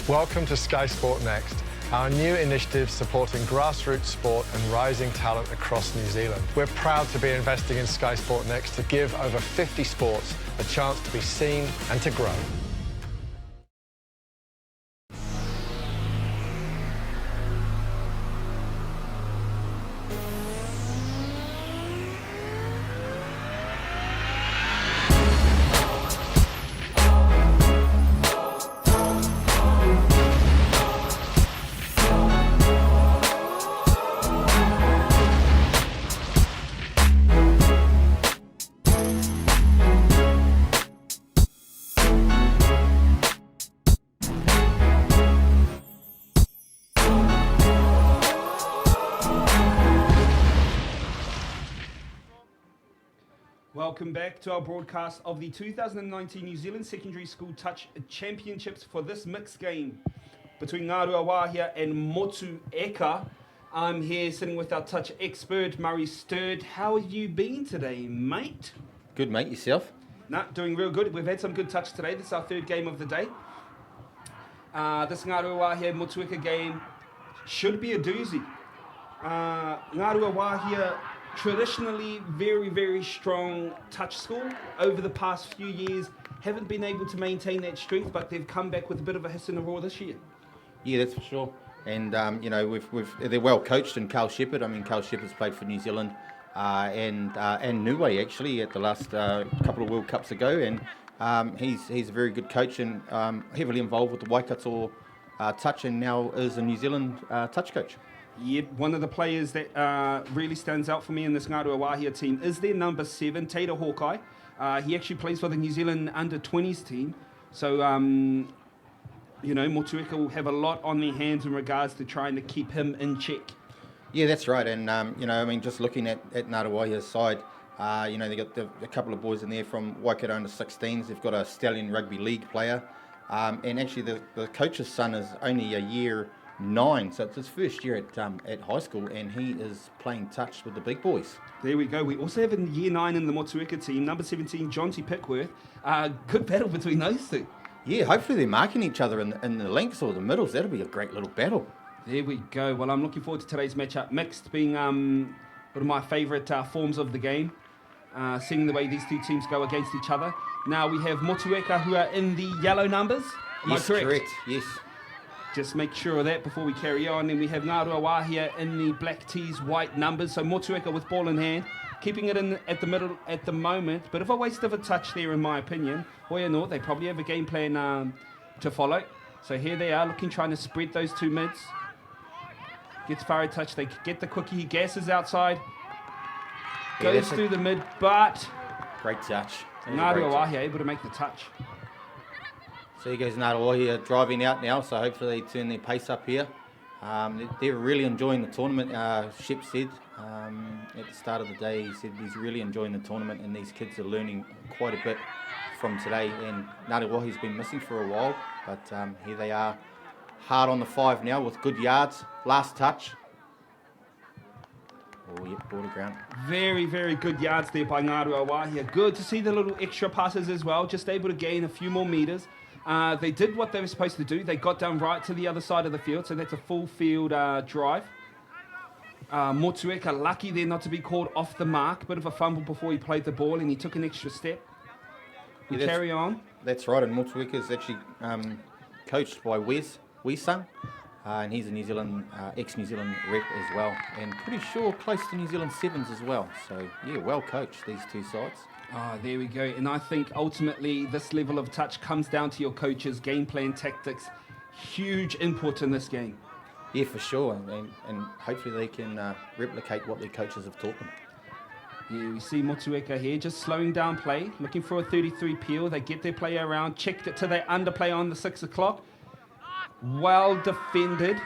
Welcome to Sky Sport Next, our new initiative supporting grassroots sport and rising talent across New Zealand. We're proud to be investing in Sky Sport Next to give over 50 sports a chance to be seen and to grow. Welcome back to our broadcast of the 2019 New Zealand Secondary School Touch Championships for this mixed game between Ngaruawahia and Motueka. I'm here sitting with our touch expert, Murray Sturd. How have you been today, mate? Good, mate. Yourself? Doing real good. We've had some good touch today. This is our third game of the day. This Ngaruawahia Motueka game should be a doozy. Ngaruawahia traditionally very, very strong touch school. Over the past few years, haven't been able to maintain that strength, but they've come back with a bit of a hiss and a roar this year. Yeah, that's for sure. And they're well coached. And Carl Shepherd. I mean, Carl Shepherd's played for New Zealand and Niue actually at the last couple of World Cups ago. And he's a very good coach and heavily involved with the Waikato touch, and now is a New Zealand touch coach. Yeah, one of the players that really stands out for me in this Ngaruawahia team is their number 7, Tater Hawkeye. He actually plays for the New Zealand under-20s team. So, Motueka will have a lot on their hands in regards to trying to keep him in check. Yeah, that's right. And, just looking at Ngaruawahia's side, they got a couple of boys in there from Waikato under-16s. They've got a Stallion Rugby League player. And actually, the coach's son is only a year 9, so it's his first year at high school, and he is playing touch with the big boys. There we go. We also have in year 9 in the Motueka team, number 17, Jonty Pickworth. Good battle between those two. Yeah, hopefully they're marking each other in the lengths or the middles. That'll be a great little battle. There we go. Well, I'm looking forward to today's matchup. Mixed being one of my favourite forms of the game, seeing the way these two teams go against each other. Now we have Motueka, who are in the yellow numbers. Am I correct? Yes. Just make sure of that before we carry on. And we have Ngaruawahia in the black tees, white numbers. So Motueka with ball in hand, keeping it in at the middle at the moment. Bit of a waste of a touch there, in my opinion. Hoya North, they probably have a game plan to follow. So here they are, trying to spread those two mids. Gets Farah touch, they get the quickie, he gasses outside. Goes through the mid, but great touch. Ngaruawahia able to make the touch. So here goes Ngaruawahia driving out now, so hopefully they turn their pace up here. They're really enjoying the tournament, Shep said. At the start of the day, he said he's really enjoying the tournament, and these kids are learning quite a bit from today. And Ngaruawahia's been missing for a while, but here they are, hard on the 5 now with good yards. Last touch. Oh, yep, border ground. Very, very good yards there by Ngaruawahia. Good to see the little extra passes as well, just able to gain a few more metres. They did what they were supposed to do. They got down right to the other side of the field, so that's a full field drive. Motueka lucky there not to be called off the mark. Bit of a fumble before he played the ball, and he took an extra step. We carry on. That's right, and Motueka is actually coached by Wesang, and he's a New Zealand ex-New Zealand rep as well, and pretty sure close to New Zealand Sevens as well. So yeah, well coached, these two sides. There we go. And I think ultimately this level of touch comes down to your coach's game plan, tactics. Huge input in this game. Yeah, for sure. And hopefully they can replicate what their coaches have taught them. Yeah, we see Motueka here just slowing down play, looking for a 33 peel. They get their play around, checked it to their underplay on the 6 o'clock. Well defended.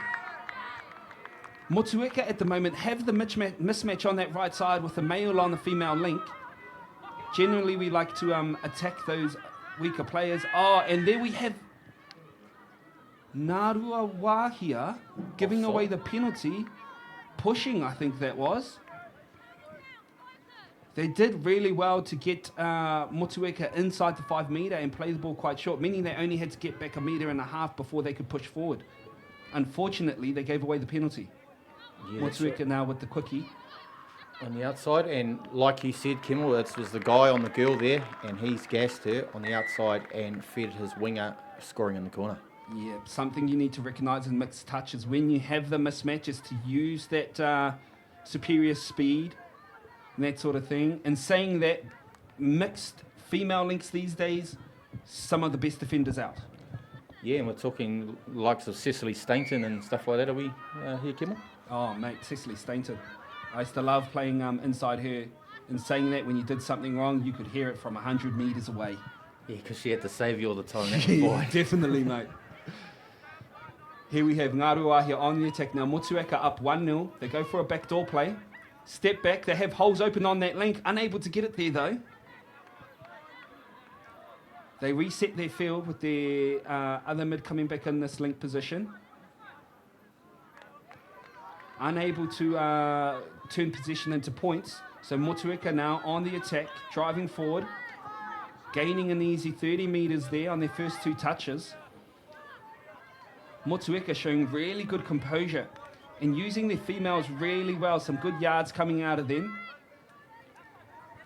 Motueka at the moment have the mismatch on that right side with the male on the female link. Generally, we like to attack those weaker players. And there we have Ngaruawahia giving away the penalty. Pushing, I think that was. They did really well to get Motueka inside the 5 metre and play the ball quite short, meaning they only had to get back 1.5 metres before they could push forward. Unfortunately, they gave away the penalty. Yeah, Motueka now with the quickie. on the outside, and like you said, Kimmel, it was the guy on the girl there, and he's gassed her on the outside and fed his winger scoring in the corner. Yeah, something you need to recognise in mixed touch is when you have the mismatches to use that superior speed and that sort of thing. And saying that, mixed female links these days, some of the best defenders out. Yeah, and we're talking likes of Cecily Stainton and stuff like that, are we here, Kimmel? Oh, mate, Cecily Stainton. I used to love playing inside her. And saying that, when you did something wrong, you could hear it from 100 metres away. Yeah, because she had to save you all the time. That boy. Definitely, mate. Here we have Ngaruawahia on the attack now. Motueka up 1-0. They go for a backdoor play. Step back. They have holes open on that link. Unable to get it there, though. They reset their field with their other mid coming back in this link position. Unable to turn possession into points. So Motueka now on the attack, driving forward. Gaining an easy 30 metres there on their first 2 touches. Motueka showing really good composure and using their females really well. Some good yards coming out of them.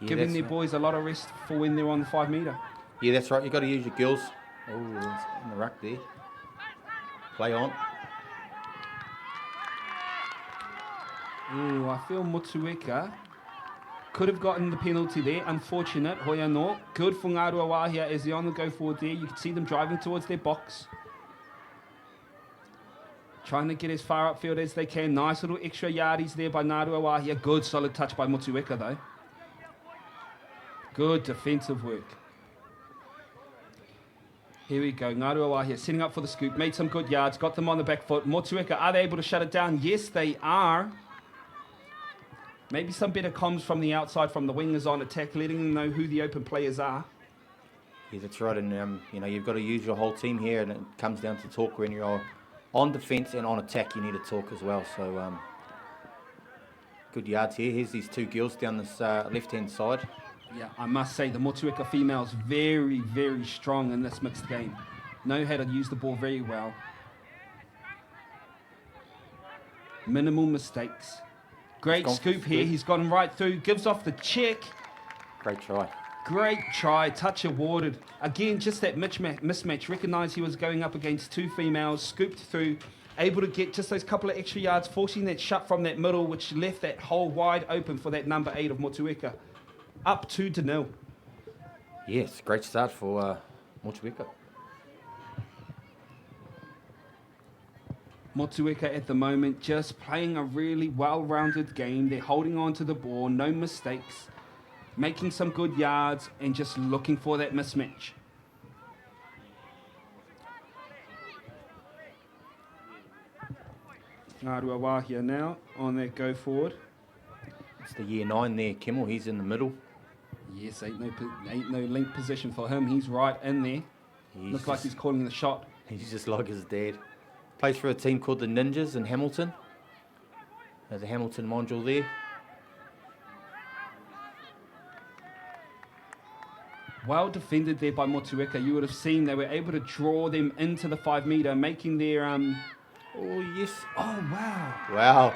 Yeah, Giving their boys a lot of rest for when they're on the 5 metre. Yeah, that's right. You've got to use your girls. Oh, it's in the ruck there. Play on. Ooh, I feel Motueka could have gotten the penalty there. Unfortunate. Hoia no. Good for Ngaruawahia as they're on the go forward there. You can see them driving towards their box. Trying to get as far upfield as they can. Nice little extra yardies there by Ngaruawahia. Good solid touch by Motueka though. Good defensive work. Here we go. Ngaruawahia setting up for the scoop. Made some good yards. Got them on the back foot. Motueka, are they able to shut it down? Yes, they are. Maybe some better comms from the outside from the wingers on attack, letting them know who the open players are. Yeah, that's right. And, you know, you've got to use your whole team here, and it comes down to talk when you're on defence and on attack. You need to talk as well. So, good yards here. Here's these 2 girls down this left-hand side. Yeah, I must say the Motueka females very, very strong in this mixed game. Know how to use the ball very well. Minimal mistakes. Great scoop here. He's gotten right through. Gives off the check. Great try. Great try. Touch awarded. Again, just that mismatch. Recognised he was going up against 2 females. Scooped through. Able to get just those couple of extra yards. Forcing that shut from that middle, which left that hole wide open for that number 8 of Motueka. Up 2-0. Yes, great start for Motueka. Motueka at the moment just playing a really well-rounded game. They're holding on to the ball, no mistakes, making some good yards and just looking for that mismatch. Ngaruawahia now on that go forward. It's the year 9 there, Kimmel. He's in the middle. Yes, ain't no link position for him. He's right in there. Looks like he's calling the shot. He's just like his dad. Plays for a team called the Ninjas in Hamilton. There's a Hamilton module there. Well defended there by Motueka. You would have seen they were able to draw them into the 5 metre, making their... Oh, yes. Oh, wow. Wow.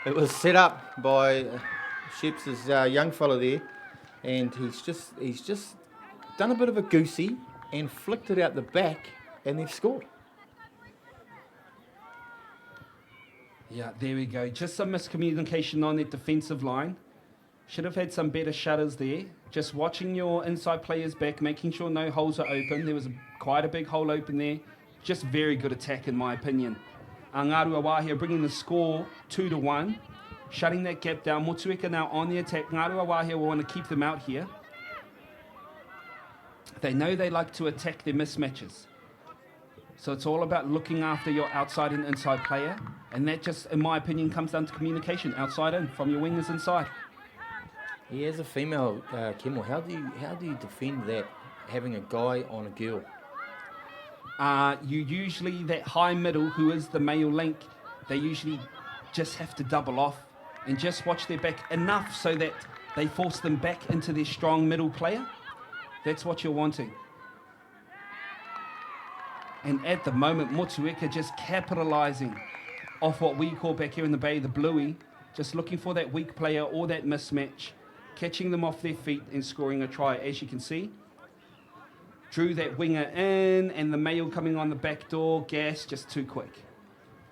It was set up by Sheps' young fella there. And he's just done a bit of a goosey and flicked it out the back, and they've scored. Yeah, there we go. Just some miscommunication on that defensive line. Should have had some better shutters there. Just watching your inside players back, making sure no holes are open. There was quite a big hole open there. Just very good attack in my opinion. Ngaruawahia bringing the score 2-1. Shutting that gap down. Motueka now on the attack. Ngaruawahia will want to keep them out here. They know they like to attack their mismatches. So it's all about looking after your outside and inside player. And that just, in my opinion, comes down to communication, outside in, from your wingers inside. Yeah, as a female, Kimmel, how do you defend that, having a guy on a girl? You usually, that high middle, who is the male link, they usually just have to double off and just watch their back enough so that They force them back into their strong middle player. That's what you're wanting. And at the moment, Motueka just capitalising off what we call back here in the Bay, the bluey, just looking for that weak player or that mismatch, catching them off their feet and scoring a try. As you can see, drew that winger in, and the male coming on the back door, gas just too quick.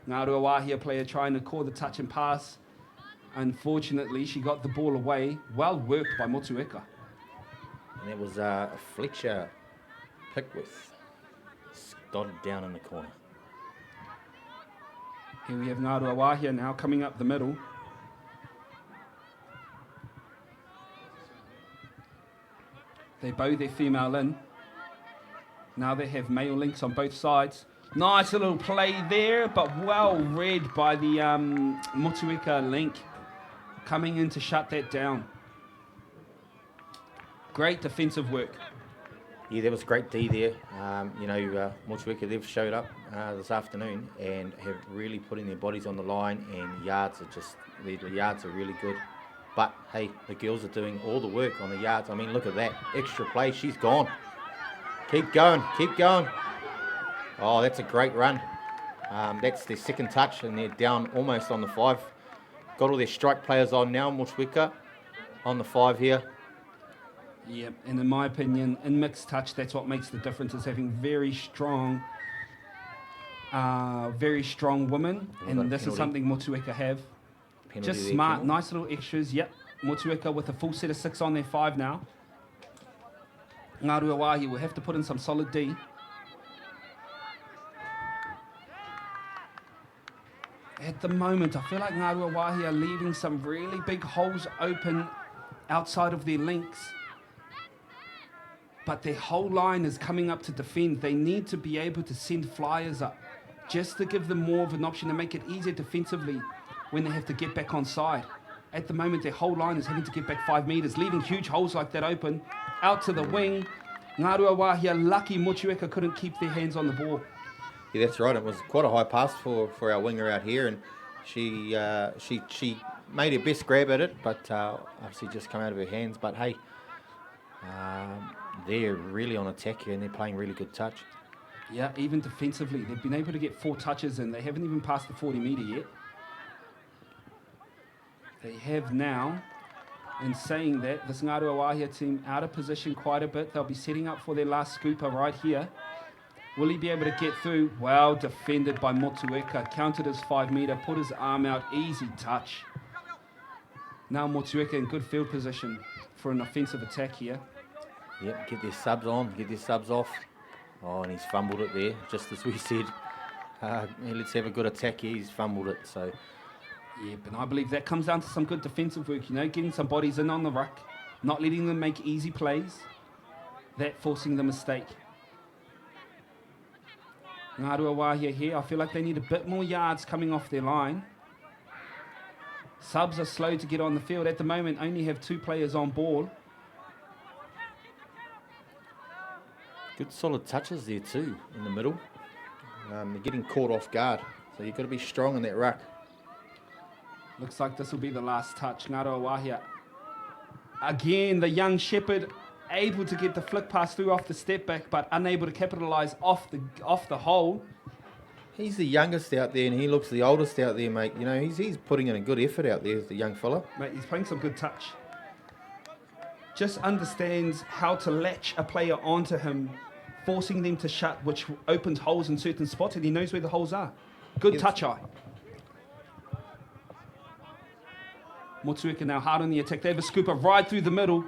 Ngaruawahia player trying to call the touch and pass. Unfortunately, she got the ball away. Well worked by Motueka. And it was Fletcher Pickworth dotted down in the corner. Here we have Ngaruawahia now coming up the middle. They bow their female in. Now they have male links on both sides. Nice little play there, but well read by the Motueka link. Coming in to shut that down. Great defensive work. Yeah, there was great D there. Motueka, they've showed up this afternoon and have really put in their bodies on the line, and yards are just, the yards are really good. But hey, the girls are doing all the work on the yards. I mean, look at that. Extra play, she's gone. Keep going, keep going. Oh, that's a great run. That's their second touch, and they're down almost on the 5. Got all their strike players on now, Motueka on the 5 here. Yeah, and in my opinion, in mixed touch, that's what makes the difference, is having very strong women. And this is something Motueka have. Penalty Just there, smart, Kendall. nice little extras. Yep, Motueka with a full set of 6 on their 5 now. Ngaruawahia will have to put in some solid D. At the moment, I feel like Ngaruawahia are leaving some really big holes open outside of their links. But their whole line is coming up to defend. They need to be able to send flyers up just to give them more of an option to make it easier defensively when they have to get back on side. At the moment, their whole line is having to get back 5 metres, leaving huge holes like that open. Out to the wing. Ngaruawahia, lucky Motueka couldn't keep their hands on the ball. Yeah, that's right. It was quite a high pass for our winger out here, and she made her best grab at it, but obviously just come out of her hands. But hey, they're really on attack here, and they're playing really good touch. Yeah, even defensively, they've been able to get 4 touches in. They haven't even passed the 40 metre yet. They have now, in saying that, this Ngaruawahia team out of position quite a bit. They'll be setting up for their last scooper right here. Will he be able to get through? Well defended by Motueka. Counted his 5 metre, put his arm out, easy touch. Now Motueka in good field position for an offensive attack here. Yep, get their subs on, get their subs off. Oh, and he's fumbled it there, just as we said. Let's have a good attack here. He's fumbled it, so... Yeah, but I believe that comes down to some good defensive work, you know, getting some bodies in on the ruck, not letting them make easy plays, that forcing the mistake. Ngaruawahia here, I feel like they need a bit more yards coming off their line. Subs are slow to get on the field. At the moment, only have 2 players on ball. Good solid touches there too, in the middle. They're getting caught off guard, so you've got to be strong in that ruck. Looks like this will be the last touch. Ngaruawahia. Again, the young shepherd able to get the flick pass through off the step back, but unable to capitalise off the hole. He's the youngest out there, and he looks the oldest out there, mate. You know, he's putting in a good effort out there, the young fella. Mate, he's playing some good touch. Just understands how to latch a player onto him, forcing them to shut, which opens holes in certain spots, and he knows where the holes are. Good touch eye. Motueka now hard on the attack. They have a scooper right through the middle.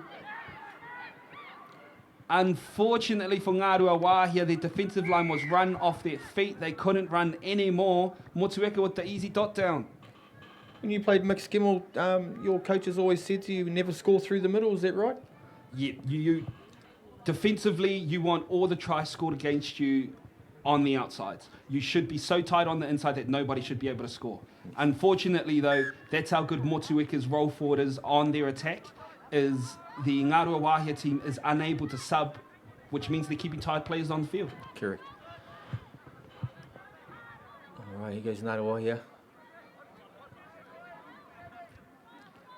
Unfortunately for Ngaruawahia, their defensive line was run off their feet. They couldn't run anymore. Motueka with the easy dot down. When you played mixed skimmel, your coaches always said to you, never score through the middle. Is that right? Yeah, you defensively, you want all the tries scored against you on the outsides. You should be so tight on the inside that nobody should be able to score. Unfortunately, though, that's how good Motueka's roll forward is on their attack, is the Ngaruawahia team is unable to sub, which means they're keeping tired players on the field. Correct. All right, here goes Ngaruawahia.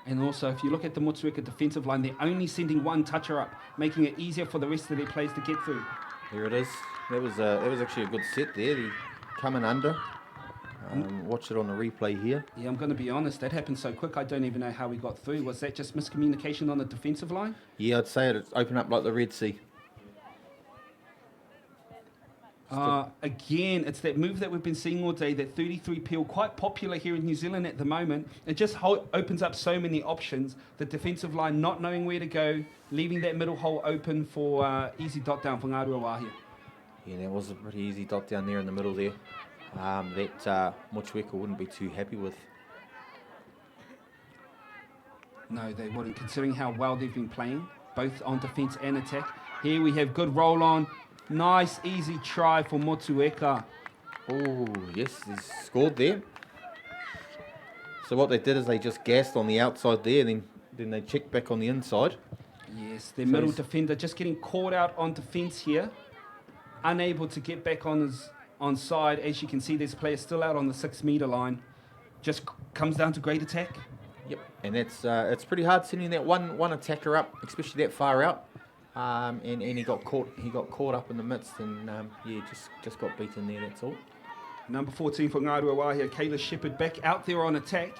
And also, if you look at the Motueka defensive line, they're only sending one toucher up, making it easier for the rest of their players to get through. Here it is. That was actually a good set there. He coming under. Watch it on the replay here. Yeah, I'm going to be honest, that happened so quick, I don't even know how we got through. Was that just miscommunication on the defensive line? Yeah, I'd say it's opened up like the Red Sea. Again, it's that move that we've been seeing all day, that 33 peel, quite popular here in New Zealand at the moment. It just opens up so many options. The defensive line not knowing where to go, leaving that middle hole open for easy dot down for Ngaruawahia. Yeah, that was a pretty easy dot down there in the middle there. That Motueka wouldn't be too happy with. No, they wouldn't, considering how well they've been playing, both on defence and attack. Here we have good roll on. Nice, easy try for Motueka. Oh, yes, he's scored there. So what they did is they just gassed on the outside there, then they checked back on the inside. Yes, their middle defender just getting caught out on defence here. Unable to get back on his side. As you can see, there's players still out on the 6 metre line. Just comes down to great attack. Yep, and it's pretty hard sending that one attacker up, especially that far out. And he got caught up in the midst, and yeah, just got beaten there. That's all. Number 14 for Ngaruawahia, Kayla Shepherd back out there on attack.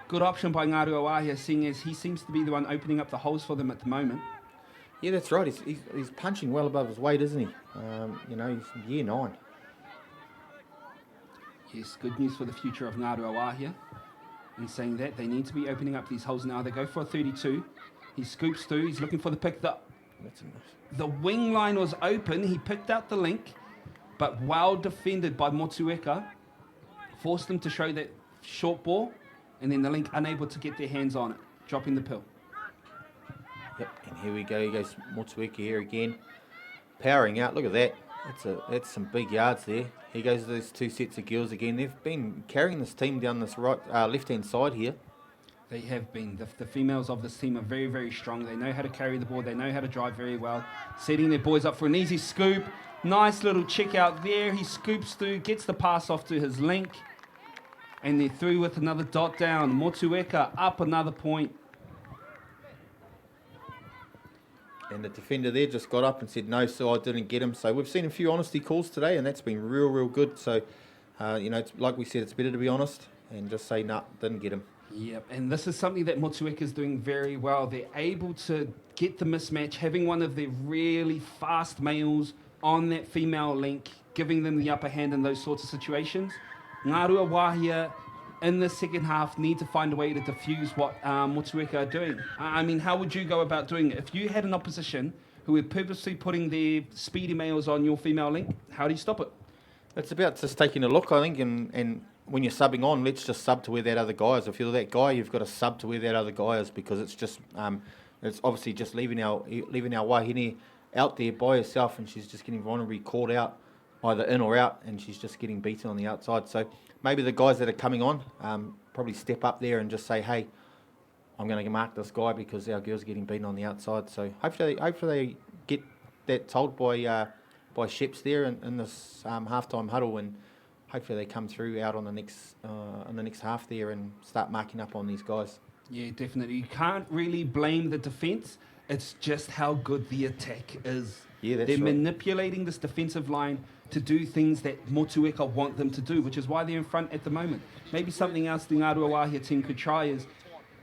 Good option by Ngaruawahia, seeing as he seems to be the one opening up the holes for them at the moment. Yeah, that's right. He's punching well above his weight, isn't he? You know, he's year 9. Yes, good news for the future of Ngaruawahia. In saying that, they need to be opening up these holes now. They go for a 32. He scoops through. He's looking for the pick. The wing line was open. He picked out the link, but well defended by Motueka. Forced them to show that short ball, and then the link unable to get their hands on it, dropping the pill. Yep, and here we go. He goes Motueka here again, powering out. Look at that. That's some big yards there. He goes those 2 sets of girls again. They've been carrying this team down this left-hand side here. They have been. The females of this team are very, very strong. They know how to carry the ball. They know how to drive very well. Setting their boys up for an easy scoop. Nice little check out there. He scoops through, gets the pass off to his link. And they're through with another dot down. Motueka up another point. And the defender there just got up and said, no, sir, I didn't get him. So we've seen a few honesty calls today, and that's been real, real good. So, you know, it's, like we said, it's better to be honest and just say, nah, didn't get him. Yep, and this is something that Motueka is doing very well. They're able to get the mismatch, having one of their really fast males on that female link, giving them the upper hand in those sorts of situations. Ngaruawahia in the second half need to find a way to diffuse what Motueka are doing. I mean, how would you go about doing it? If you had an opposition who were purposely putting their speedy males on your female link, how do you stop it? It's about just taking a look, I think, and when you're subbing on, let's just sub to where that other guy is. If you're that guy, you've got to sub to where that other guy is, because it's just it's obviously just leaving our wahine out there by herself, and she's just getting vulnerably caught out either in or out, and she's just getting beaten on the outside. So maybe the guys that are coming on probably step up there and just say, hey, I'm going to mark this guy because our girl's getting beaten on the outside. So hopefully they get that told by Sheps there in this halftime huddle, and hopefully they come through out on the next half there and start marking up on these guys. Yeah, definitely. You can't really blame the defence. It's just how good the attack is. Yeah, that's They're right. manipulating this defensive line to do things that Motueka want them to do, which is why they're in front at the moment. Maybe something else the Ngaruawahia team could try is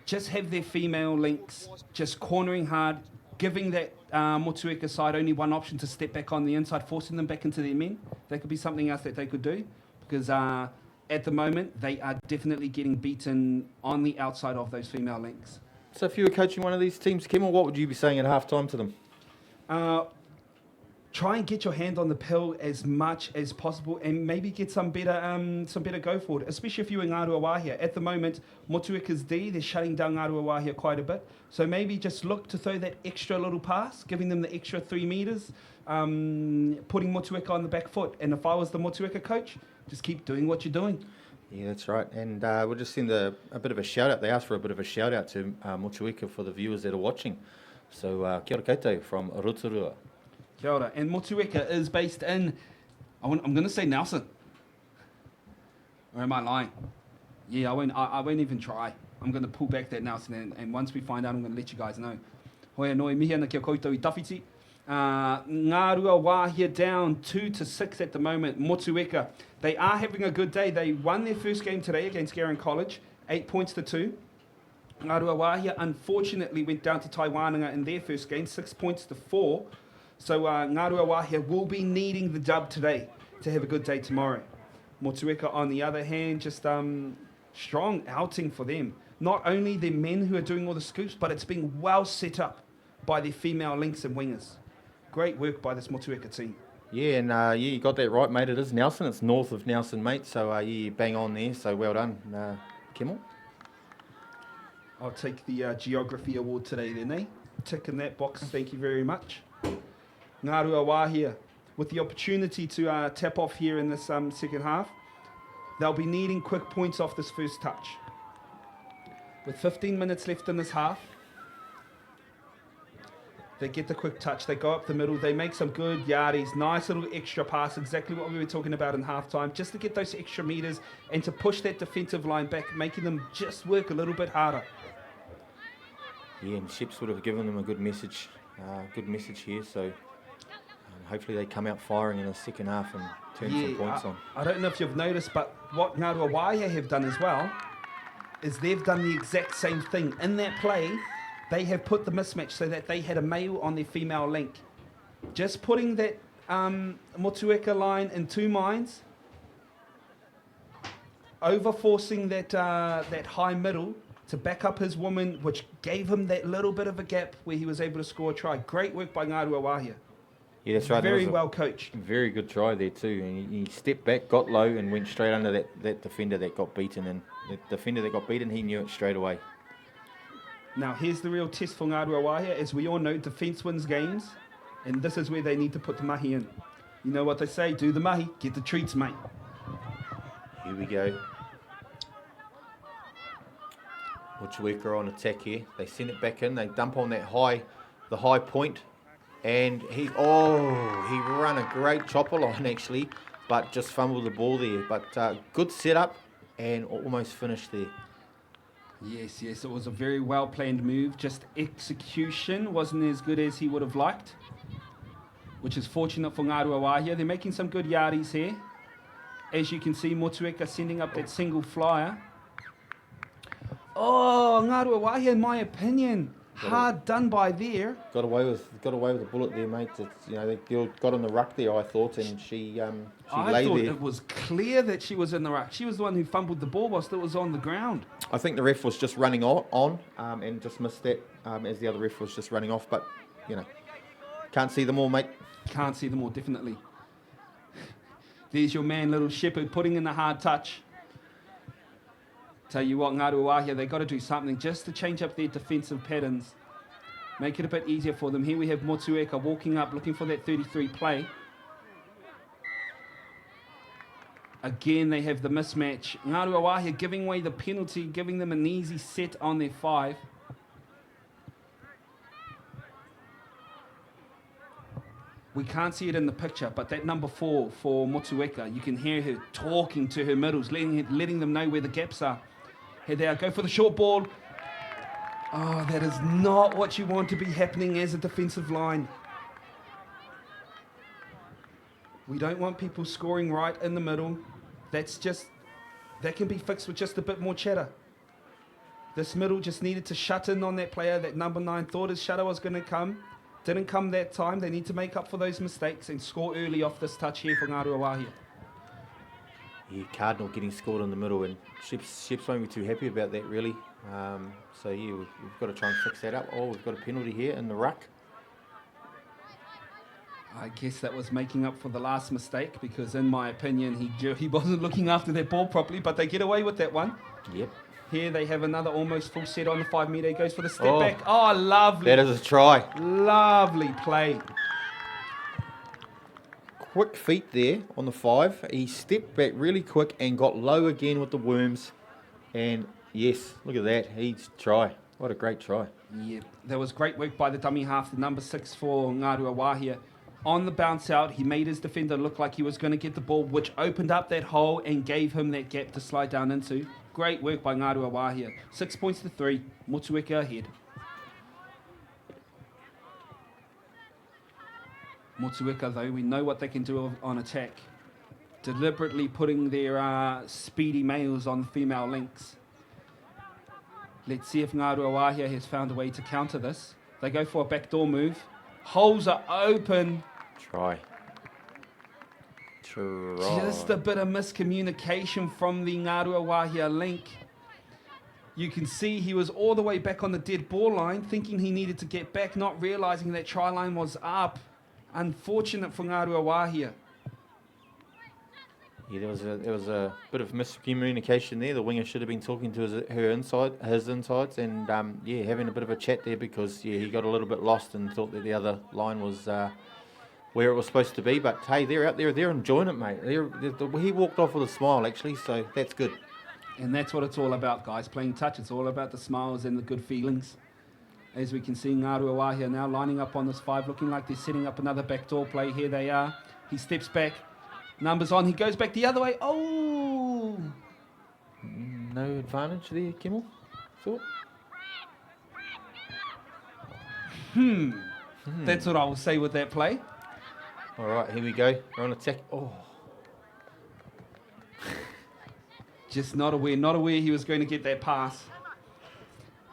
just have their female links just cornering hard, giving that Motueka side only one option to step back on the inside, forcing them back into their men. That could be something else that they could do, because at the moment they are definitely getting beaten on the outside of those female links. So if you were coaching one of these teams, Kimmel, what would you be saying at halftime to them? Try and get your hand on the pill as much as possible, and maybe get some better go forward, especially if you're in Ngaruawahia. At the moment, Motueka's D, they're shutting down Ngaruawahia quite a bit. So maybe just look to throw that extra little pass, giving them the extra 3 metres, putting Motueka on the back foot. And if I was the Motueka coach, just keep doing what you're doing. Yeah, that's right. And we'll just send a bit of a shout-out. They asked for a bit of a shout-out to Motueka for the viewers that are watching. So kia ora koutou from Rotorua. Kia ora. And Motueka is based in, I'm going to say Nelson. Or am I lying? Yeah, I won't even try. I'm going to pull back that now, and once we find out, I'm going to let you guys know. Hoi anō, mihi ana kia koutou I tawhiti. Ngaruawahia down 2-6 at the moment. Motueka, they are having a good day. They won their first game today against Garen College, 8-2. Ngaruawahia unfortunately went down to Taiwananga in their first game, 6-4. So Ngaruawahia will be needing the dub today to have a good day tomorrow. Motueka, on the other hand, just strong outing for them. Not only the men who are doing all the scoops, but it's been well set up by their female links and wingers. Great work by this Motueka team. Yeah, and you got that right, mate. It is Nelson. It's north of Nelson, mate. So you bang on there. So well done, Kimmel. I'll take the geography award today then, eh? Tick in that box, thank you very much. Ngaruawahia, with the opportunity to tap off here in this second half. They'll be needing quick points off this first touch. With 15 minutes left in this half, they get the quick touch, they go up the middle, they make some good yardies, nice little extra pass, exactly what we were talking about in halftime, just to get those extra meters and to push that defensive line back, making them just work a little bit harder. Yeah, and Ships would have given them a good message here, so hopefully they come out firing in the second half and turn some points on. I don't know if you've noticed, but what Ngaruawahia have done as well is they've done the exact same thing. In that play, they have put the mismatch so that they had a male on their female link. Just putting that Motueka line in two minds, over-forcing that high middle to back up his woman, which gave him that little bit of a gap where he was able to score a try. Great work by Ngaruawahia. Yeah, that's right. Very well coached. Very good try there too. And he stepped back, got low, and went straight under that defender that got beaten. And the defender that got beaten, he knew it straight away. Now, here's the real test for Ngaruawahia. As we all know, defence wins games, and this is where they need to put the mahi in. You know what they say, do the mahi, get the treats, mate. Here we go. Motueka on attack here. They send it back in. They dump on the high point. And he run a great chopper line actually, but just fumbled the ball there. But good setup and almost finished there. Yes, it was a very well planned move. Just execution wasn't as good as he would have liked, which is fortunate for Ngaruawahia. They're making some good yardies here. As you can see, Motueka sending up that single flyer. Oh, Ngaruawahia, in my opinion, hard done by there. Got away with a bullet there, mate. It's, the girl got on the ruck there, I thought, and she lay there. I thought it was clear that she was in the ruck. She was the one who fumbled the ball whilst it was on the ground. I think the ref was just running on and just missed that as the other ref was just running off. But, can't see them all, mate. Can't see them all, definitely. There's your man, Little Shepherd, putting in the hard touch. Tell you what, Ngaruawahia, they've got to do something just to change up their defensive patterns. Make it a bit easier for them. Here we have Motueka walking up, looking for that 33 play. Again, they have the mismatch. Ngaruawahia giving away the penalty, giving them an easy set on their 5. We can't see it in the picture, but that number 4 for Motueka, you can hear her talking to her middles, letting them know where the gaps are. Here they are, go for the short ball. Oh, that is not what you want to be happening as a defensive line. We don't want people scoring right in the middle. That can be fixed with just a bit more chatter. This middle just needed to shut in on that player. That number 9 thought his shadow was going to come. Didn't come that time. They need to make up for those mistakes and score early off this touch here for Ngaruawahia. Yeah, Cardinal getting scored in the middle, and Ships won't be too happy about that, really. So, yeah, we've got to try and fix that up. Oh, we've got a penalty here in the ruck. I guess that was making up for the last mistake because, in my opinion, he wasn't looking after that ball properly, but they get away with that one. Yep. Here they have another almost full set on the 5 metre. He goes for the step back. Oh, lovely. That is a try. Lovely play. Quick feet there on the 5. He stepped back really quick and got low again with the worms. And yes, look at that. He's try. What a great try. Yeah, there was great work by the dummy half, the number 6 for Ngaruawahia. On the bounce out, he made his defender look like he was going to get the ball, which opened up that hole and gave him that gap to slide down into. Great work by Ngaruawahia. 6 points to 3. Motueka ahead. Motueka, though, we know what they can do on attack. Deliberately putting their speedy males on female links. Let's see if Ngaruawahia has found a way to counter this. They go for a backdoor move. Holes are open. Try. Just a bit of miscommunication from the Ngaruawahia link. You can see he was all the way back on the dead ball line, thinking he needed to get back, not realizing that try line was up. Unfortunate for Ngaruawahia. Yeah, there was a bit of miscommunication there. The winger should have been talking to his insides, and having a bit of a chat there because he got a little bit lost and thought that the other line was where it was supposed to be. But hey, they're out there, they're enjoying it, mate. He walked off with a smile actually, so that's good. And that's what it's all about, guys. Playing touch, it's all about the smiles and the good feelings. As we can see, Ngaruawahia now lining up on this 5, looking like they're setting up another backdoor play. Here they are. He steps back. Numbers on. He goes back the other way. Oh! No advantage there, Kimmel? Thought? That's what I will say with that play. All right, here we go. We're on attack. Oh. Just not aware he was going to get that pass.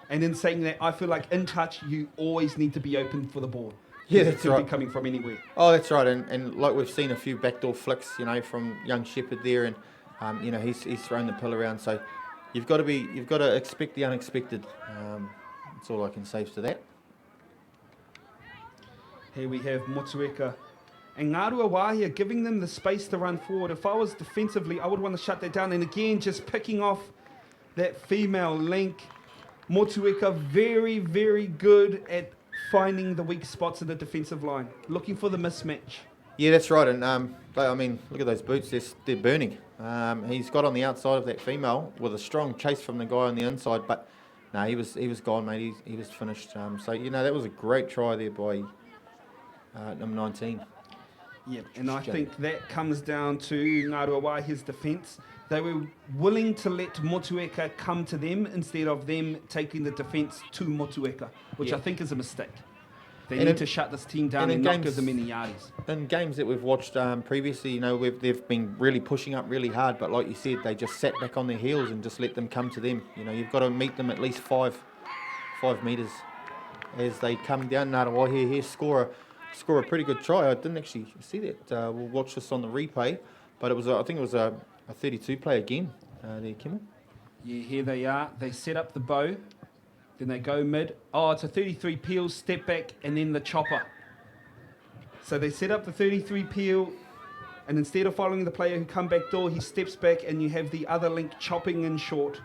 And in saying that, I feel like in touch, you always need to be open for the ball. Yeah, It that's could right. be coming from anywhere. Oh, that's right. And like we've seen a few backdoor flicks, from young Shepherd there, and he's thrown the pill around. So you've got to expect the unexpected. That's all I can say to that. Here we have Motueka and Ngaruawahia giving them the space to run forward. If I was defensively, I would want to shut that down. And again, just picking off that female link. Motueka very, very good at finding the weak spots in the defensive line, looking for the mismatch. Yeah, that's right. And look at those boots; they're burning. He's got on the outside of that female with a strong chase from the guy on the inside, but no, he was gone, mate. He was finished. That was a great try there by number 19. Yeah, and I think that comes down to Ngaruawahia's defence. They were willing to let Motueka come to them instead of them taking the defence to Motueka, which I think is a mistake. They need to shut this team down and not give them any yardies. In games that we've watched previously, they've been really pushing up really hard, but like you said, they just sat back on their heels and just let them come to them. You've got to meet them at least 5 metres as they come down. Ngaruawahia here score a pretty good try. I didn't actually see that. We'll watch this on the replay, but I think it was a 32 play again there, Kimmel. Yeah, here they are. They set up the bow, then they go mid. Oh, it's a 33 peel, step back, and then the chopper. So they set up the 33 peel, and instead of following the player who come back door, he steps back, and you have the other link chopping in short.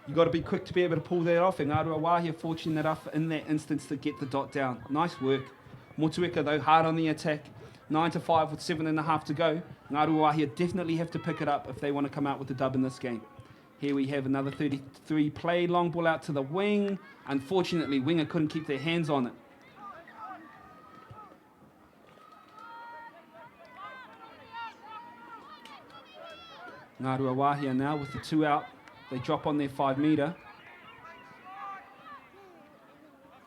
You got to be quick to be able to pull that off, and Ngaruawahia fortunate enough in that instance to get the dot down. Nice work. Motueka, though, hard on the attack. 9-5 with 7.5 to go. Ngaruawahia definitely have to pick it up if they want to come out with the dub in this game. Here we have another 33 play, long ball out to the wing. Unfortunately, winger couldn't keep their hands on it. Ngaruawahia now with the 2 out. They drop on their 5 metre.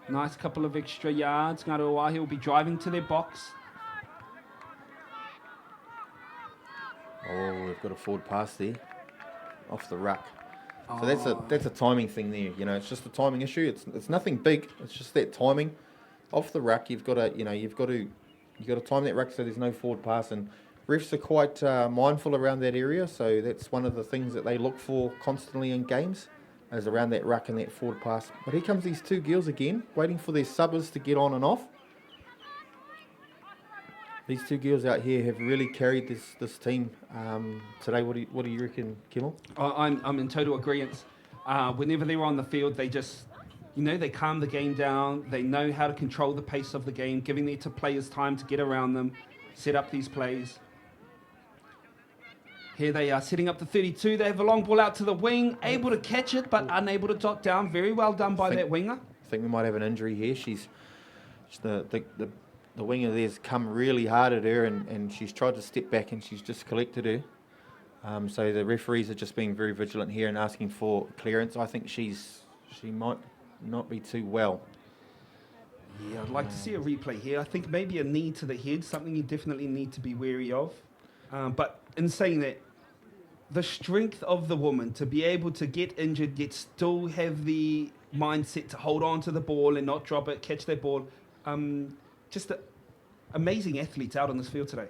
Nice couple of extra yards. Ngaruawahia will be driving to their box. Oh, we've got a forward pass there, off the ruck. So that's a timing thing there. It's just a timing issue. It's nothing big. It's just that timing, off the ruck. You've got to time that ruck so there's no forward pass. And refs are quite mindful around that area. So that's one of the things that they look for constantly in games, is around that ruck and that forward pass. But here comes these 2 girls again, waiting for their subbers to get on and off. These 2 girls out here have really carried this team today. What do you reckon, Kimmel? I'm in total agreement. Whenever they're on the field, they just, they calm the game down. They know how to control the pace of the game, giving their players time to get around them, set up these plays. Here they are setting up the 32. They have a long ball out to the wing, able to catch it, but unable to dot down. Very well done by that winger. I think we might have an injury here. She's the winger there's come really hard at her, and she's tried to step back and she's just collected her. So the referees are just being very vigilant here and asking for clearance. I think she might not be too well. Yeah, I'd like to see a replay here. I think maybe a knee to the head, something you definitely need to be wary of. But in saying that, the strength of the woman to be able to get injured yet still have the mindset to hold on to the ball and not drop it, catch that ball. Just amazing athletes out on this field today.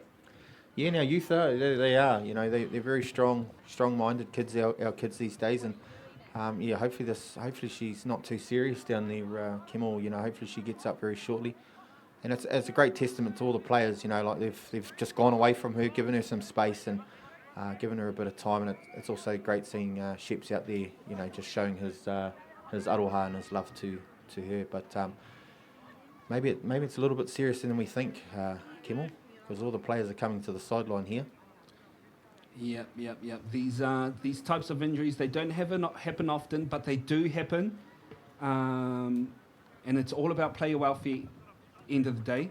Yeah, now youth are, they are, you know, they're very strong-minded kids, our kids these days, and yeah, hopefully she's not too serious down there, Kimmel. You know, hopefully she gets up very shortly, and it's a great testament to all the players. You know, like they've just gone away from her, given her some space and given her a bit of time, and it's also great seeing Sheps out there, you know, just showing his aroha and his love to her. But maybe it's a little bit seriouser than we think, Kimmel, because all the players are coming to the sideline here. Yep. These types of injuries, they don't happen often, but they do happen. And it's all about player welfare, end of the day.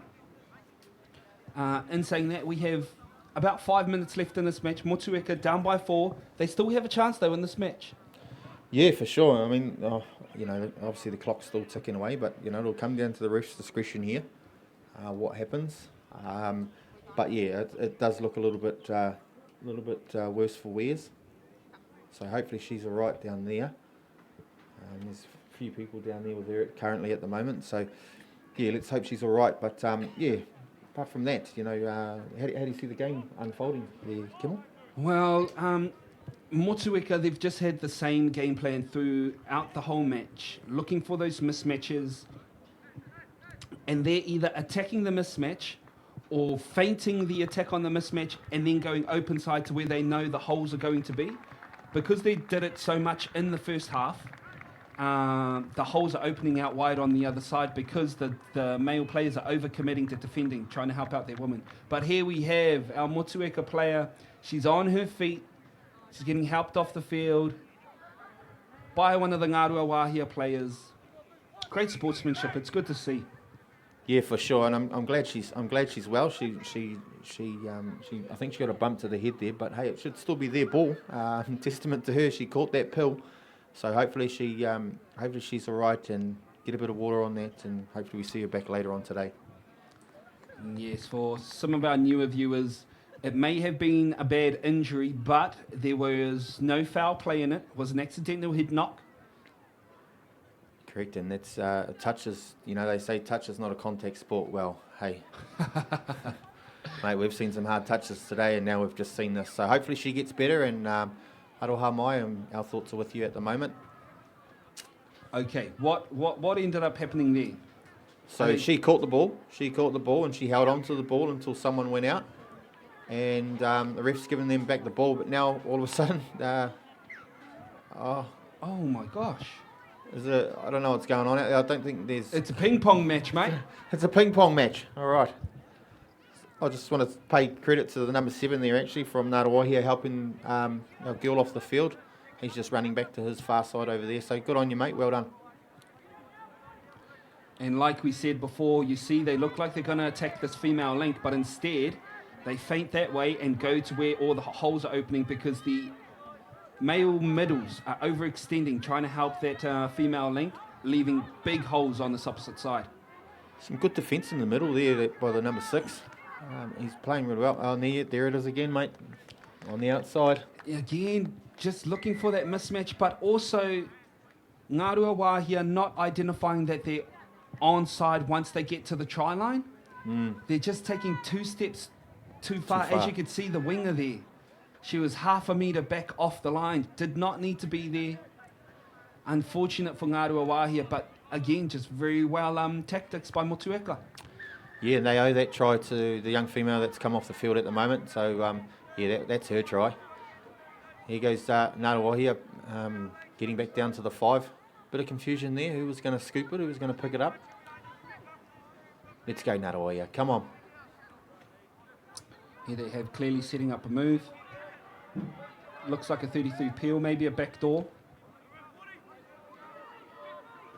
In saying that, we have about 5 minutes left in this match. Motueka down by 4. They still have a chance, though, in this match. Yeah, for sure. I mean, you know, obviously the clock's still ticking away, but, you know, it'll come down to the ref's discretion here, what happens. But, yeah, it does look a little bit worse for Wares. So hopefully she's all right down there. There's a few people down there with her currently at the moment. So, yeah, let's hope she's all right. But, yeah, apart from that, you know, how do you see the game unfolding there, Kimmel? Well, Motueka, they've just had the same game plan throughout the whole match, looking for those mismatches. And they're either attacking the mismatch or feinting the attack on the mismatch and then going open side to where they know the holes are going to be. Because they did it so much in the first half, the holes are opening out wide on the other side because the male players are overcommitting to defending, trying to help out their women. But here we have our Motueka player. She's on her feet. She's getting helped off the field by one of the Ngaruawahia players. Great sportsmanship. It's good to see. Yeah, for sure, and I'm glad she's well. She I think she got a bump to the head there, but hey, it should still be their ball. Testament to her, she caught that pill, so hopefully she's all right and get a bit of water on that, and hopefully we see her back later on today. Yes, for some of our newer viewers, it may have been a bad injury, but there was no foul play in it. It was an accidental head knock. Correct, and that's touches. You know, they say touch is not a contact sport. Well, hey, mate, we've seen some hard touches today, and now we've just seen this. So hopefully she gets better, and aroha mai, our thoughts are with you at the moment. Okay, what ended up happening there? So she caught the ball, and she held on to the ball until someone went out, and the ref's given them back the ball. But now all of a sudden, oh my gosh. I don't know what's going on. I don't think there's... It's a ping pong match, mate. It's a ping pong match. All right. I just want to pay credit to the number 7 there, actually, from Ngaruawahia, helping our girl off the field. He's just running back to his far side over there. So good on you, mate. Well done. And like we said before, you see they look like they're going to attack this female link, but instead they feint that way and go to where all the holes are opening because the male middles are overextending, trying to help that female link, leaving big holes on this opposite side. Some good defence in the middle there by the number 6. He's playing really well. Oh, there it is again, mate, on the outside. Again, just looking for that mismatch, but also Ngaruawahia not identifying that they're onside once they get to the try line. They're just taking 2 steps too far. As you could see, the winger there, she was half a metre back off the line. Did not need to be there. Unfortunate for Ngaruawahia, but again, just very well tactics by Motueka. Yeah, and they owe that try to the young female that's come off the field at the moment. So, yeah, that's her try. Here goes Ngaruawahia getting back down to the 5. Bit of confusion there. Who was going to scoop it? Who was going to pick it up? Let's go, Ngaruawahia. Come on. Here they have clearly setting up a move. Looks like a 33 peel, maybe a back door.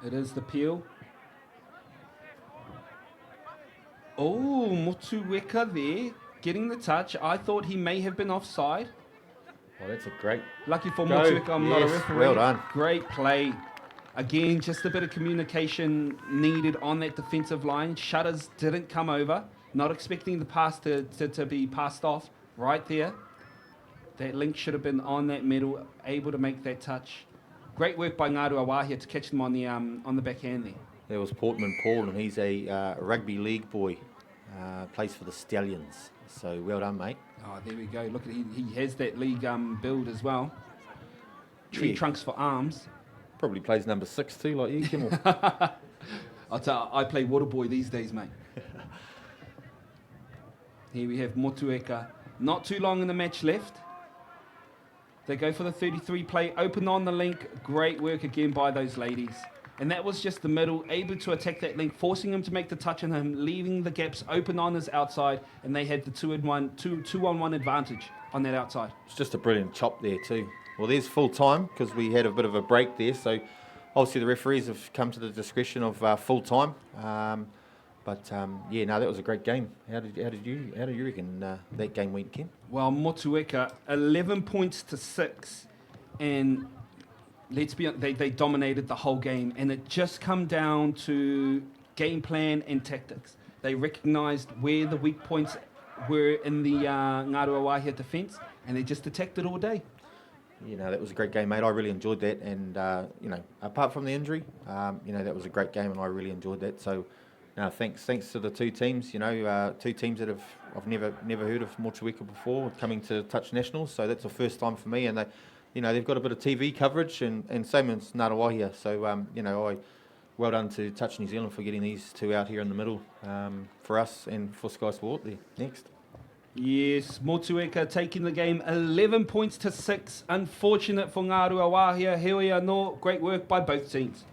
It is the peel. Oh, Motueka there, getting the touch. I thought he may have been offside. Well, that's a great. Lucky for Go. Motueka, I'm not a Yes, referee. well done. Great play. Again, just a bit of communication needed on that defensive line. Shutters didn't come over. Not expecting the pass to be passed off right there. That link should have been on that middle, able to make that touch. Great work by Ngaruawahia to catch them on the backhand there. There was Portman Paul, and he's a rugby league boy. Plays for the Stallions. So well done, mate. Oh, there we go. Look at he has that league build as well. Tree Yeah. trunks for arms. Probably plays number 6 too, like you, Kimmel. I'll tell you, I play water boy these days, mate. Here we have Motueka. Not too long in the match left. They go for the 33 play, open on the link. Great work again by those ladies. And that was just the middle, able to attack that link, forcing him to make the touch on him, leaving the gaps open on his outside, and they had the 2-on-1 advantage on that outside. It's just a brilliant chop there too. Well, there's full time because we had a bit of a break there. So obviously the referees have come to the discretion of full time. Yeah, no, that was a great game. How did you reckon that game went, Ken? Well, Motueka, 11 points to 6, and let's be honest, they dominated the whole game, and it just come down to game plan and tactics. They recognised where the weak points were in the Ngaruawahia defence, and they just attacked it all day. You know, that was a great game, mate. I really enjoyed that, and you know, apart from the injury, you know, that was a great game, and I really enjoyed that. So, thanks to the two teams. You know, two teams that I've never heard of Motueka before coming to touch nationals. So that's the first time for me, and they've got a bit of TV coverage, and same as Ngaruawahia. So you know, well done to Touch New Zealand for getting these two out here in the middle for us and for Sky Sport there. Next. Yes, Motueka taking the game 11 points to 6. Unfortunate for Ngaruawahia. Here we are, no. Great work by both teams.